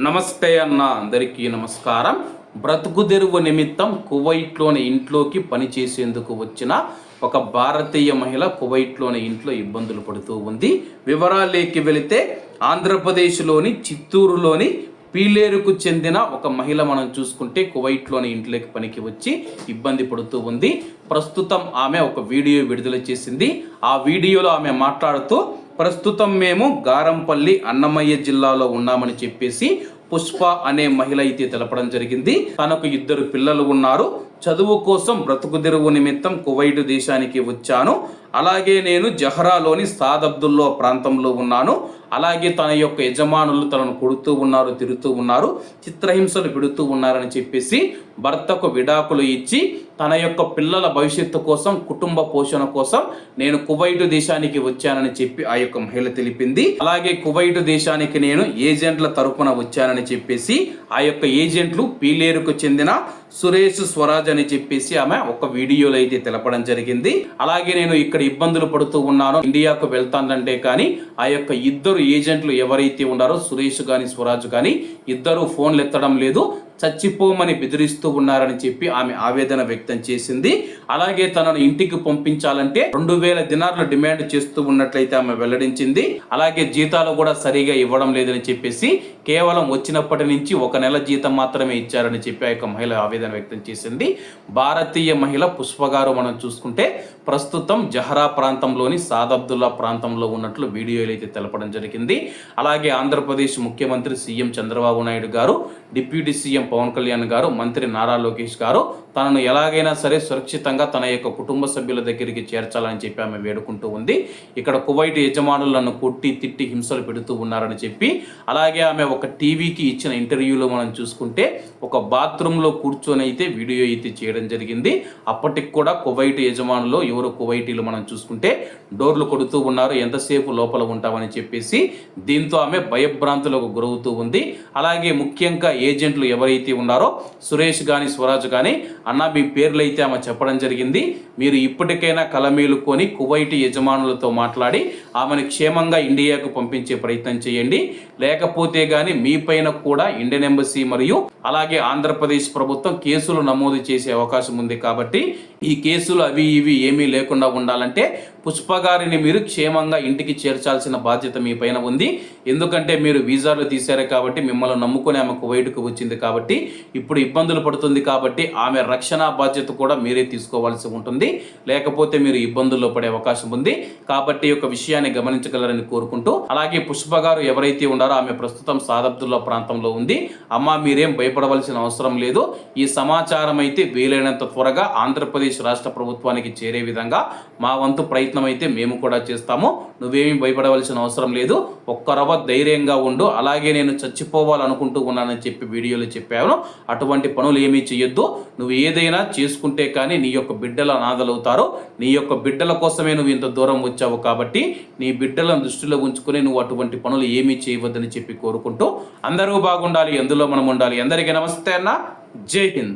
నమస్తే అన్న, అందరికీ నమస్కారం. బ్రతుకు తెరువు నిమిత్తం కువైట్లోని ఇంట్లోకి పనిచేసేందుకు వచ్చిన ఒక భారతీయ మహిళ కువైట్లోని ఇంట్లో ఇబ్బందులు పడుతూ ఉంది. వివరాల్లోకి వెళితే ఆంధ్రప్రదేశ్లోని చిత్తూరులోని పీలేరుకు చెందిన ఒక మహిళ మనం చూసుకుంటే కువైట్లోని ఇంట్లోకి పనికి వచ్చి ఇబ్బంది పడుతూ ఉంది. ప్రస్తుతం ఆమె ఒక వీడియో విడుదల చేసింది. ఆ వీడియోలో ఆమె మాట్లాడుతూ ప్రస్తుతం మేము గారంపల్లి అన్నమయ్య జిల్లాలో ఉన్నామని చెప్పేసి పుష్ప అనే మహిళ అయితే తెలపడం జరిగింది. తనకు 2 పిల్లలు ఉన్నారు. చదువు కోసం బ్రతుకు తెరువు నిమిత్తం కువైట్ దేశానికి వచ్చాను. అలాగే నేను జహరాలోని సాద్ అబ్దుల్లా ప్రాంతంలో ఉన్నాను. అలాగే తన యొక్క యజమానులు తనను కొడుతూ ఉన్నారు, తిరుగుతూ ఉన్నారు, చిత్రహింసలు పెడుతూ ఉన్నారని చెప్పేసి భర్తకు విడాకులు ఇచ్చి తన యొక్క పిల్లల భవిష్యత్తు కోసం, కుటుంబ పోషణ కోసం నేను కువైట్ దేశానికి వచ్చానని చెప్పి ఆ యొక్క మహిళ తెలిపింది. అలాగే కువైట్ దేశానికి నేను ఏజెంట్ల తరపున వచ్చానని చెప్పేసి ఆ యొక్క ఏజెంట్లు పీలేరుకు చెందిన సురేష్ స్వరాజ్ అని చెప్పేసి ఆమె ఒక వీడియోలో అయితే తెలపడం జరిగింది. అలాగే నేను ఇక్కడ ఇబ్బందులు పడుతూ ఉన్నాను, ఇండియాకు వెళ్తానంటే కానీ ఆ యొక్క 2 ఏజెంట్లు ఎవరైతే ఉన్నారో సురేష్ కానీ స్వరాజ్ కానీ ఇద్దరు ఫోన్లు ఎత్తడం లేదు, చచ్చిపోమని బెదిరిస్తూ ఉన్నారని చెప్పి ఆమె ఆవేదన వ్యక్తం చేసింది. అలాగే తనను ఇంటికి పంపించాలంటే 2000 దినార్లు డిమాండ్ చేస్తూ ఉన్నట్లయితే ఆమె వెల్లడించింది. అలాగే జీతాలు కూడా సరిగా ఇవ్వడం లేదని చెప్పేసి కేవలం వచ్చినప్పటి నుంచి 1 నెల జీతం మాత్రమే ఇచ్చారని చెప్పి ఆ యొక్క మహిళ ఆవేదన వ్యక్తం చేసింది. భారతీయ మహిళ పుష్ప గారు మనం చూసుకుంటే ప్రస్తుతం జహరా ప్రాంతంలోని సాద్ అబ్దుల్లా ప్రాంతంలో ఉన్నట్లు వీడియోలు అయితే తెలపడం జరిగింది. అలాగే ఆంధ్రప్రదేశ్ ముఖ్యమంత్రి సీఎం చంద్రబాబు నాయుడు గారు, డిప్యూటీ సీఎం పవన్ కళ్యాణ్ గారు, మంత్రి నారా లోకేష్ గారు తనను ఎలాగైనా సరే సురక్షితంగా తన యొక్క కుటుంబ సభ్యుల దగ్గరికి చేర్చాలని చెప్పి ఆమె వేడుకుంటూ ఉంది. ఇక్కడ కువైట్ యజమానులు నన్ను కొట్టి తిట్టి హింసలు పెడుతూ ఉన్నారని చెప్పి, అలాగే ఆమె ఒక టీవీకి ఇచ్చిన ఇంటర్వ్యూలో మనం చూసుకుంటే ఒక బాత్రూంలో కూర్చొని అయితే వీడియో అయితే చేయడం జరిగింది. అప్పటికి కూడా కువైట్ యజమానులు ఎవరు కువైటీలు మనం చూసుకుంటే డోర్లు కొడుతూ ఉన్నారు, ఎంతసేపు లోపల ఉంటామని చెప్పేసి. దీంతో ఆమె భయభ్రాంతులకు గురవుతూ ఉంది. అలాగే ముఖ్యంగా ఏజెంట్లు ఎవరైతే ఉన్నారో సురేష్ కానీ స్వరాజ్ కానీ అన్న మీ పేర్లు అయితే ఆమె చెప్పడం జరిగింది. మీరు ఇప్పటికైనా కలమేలుకొని కువైట్ యజమానులతో మాట్లాడి ఆమెను క్షేమంగా ఇండియాకు పంపించే ప్రయత్నం చేయండి. లేకపోతే కానీ మీ పైన కూడా ఇండియన్ ఎంబసీ మరియు అలాగే ఆంధ్రప్రదేశ్ ప్రభుత్వం కేసులు నమోదు చేసే అవకాశం ఉంది. కాబట్టి ఈ కేసులు అవి ఇవి ఏమీ లేకుండా ఉండాలంటే పుష్ప గారిని మీరు క్షేమంగా ఇంటికి చేర్చాల్సిన బాధ్యత మీ పైన ఉంది. ఎందుకంటే మీరు వీసాలు తీశారు కాబట్టి, మిమ్మల్ని నమ్ముకొని ఆమె కువైట్కు వచ్చింది కాబట్టి ఇప్పుడు ఇబ్బందులు పడుతుంది. కాబట్టి ఆమె రక్షణ బాధ్యత కూడా మీరే తీసుకోవాల్సి ఉంటుంది. లేకపోతే మీరు ఇబ్బందుల్లో పడే అవకాశం ఉంది. కాబట్టి ఒక విషయాన్ని గమనించగలరని కోరుకుంటూ, అలాగే పుష్ప గారు ఎవరైతే ఉన్నారో ఆమె ప్రస్తుతం సాద్ అబ్దుల్లా ప్రాంతంలో ఉంది. అమ్మ మీరేం భయపడవలసిన అవసరం లేదు. ఈ సమాచారం అయితే వీలైనంత త్వరగా ఆంధ్రప్రదేశ్ రాష్ట్ర ప్రభుత్వానికి చేరే విధంగా మా వంతు ప్రయత్నం అయితే మేము కూడా చేస్తాము. నువ్వేమీ భయపడవలసిన అవసరం లేదు. ఒక్కరవ ధైర్యంగా ఉండు. అలాగే నేను చచ్చిపోవాలనుకుంటూ ఉన్నానని చెప్పి వీడియోలో చెప్పాను. అటువంటి పనులు ఏమీ చేయొద్దు. నువ్వు ఏదైనా చేసుకుంటే కానీ నీ యొక్క బిడ్డల అనాథలవుతారు. నీ యొక్క బిడ్డల కోసమే నువ్వు ఇంత దూరం వచ్చావు. కాబట్టి నీ బిడ్డలను దృష్టిలో ఉంచుకొని నువ్వు అటువంటి పనులు ఏమీ చేయవద్దని చెప్పి కోరుకుంటూ, అందరూ బాగుండాలి, ఎందులో మనం ఉండాలి. అందరికీ నమస్తే అన్న, జై హింద్.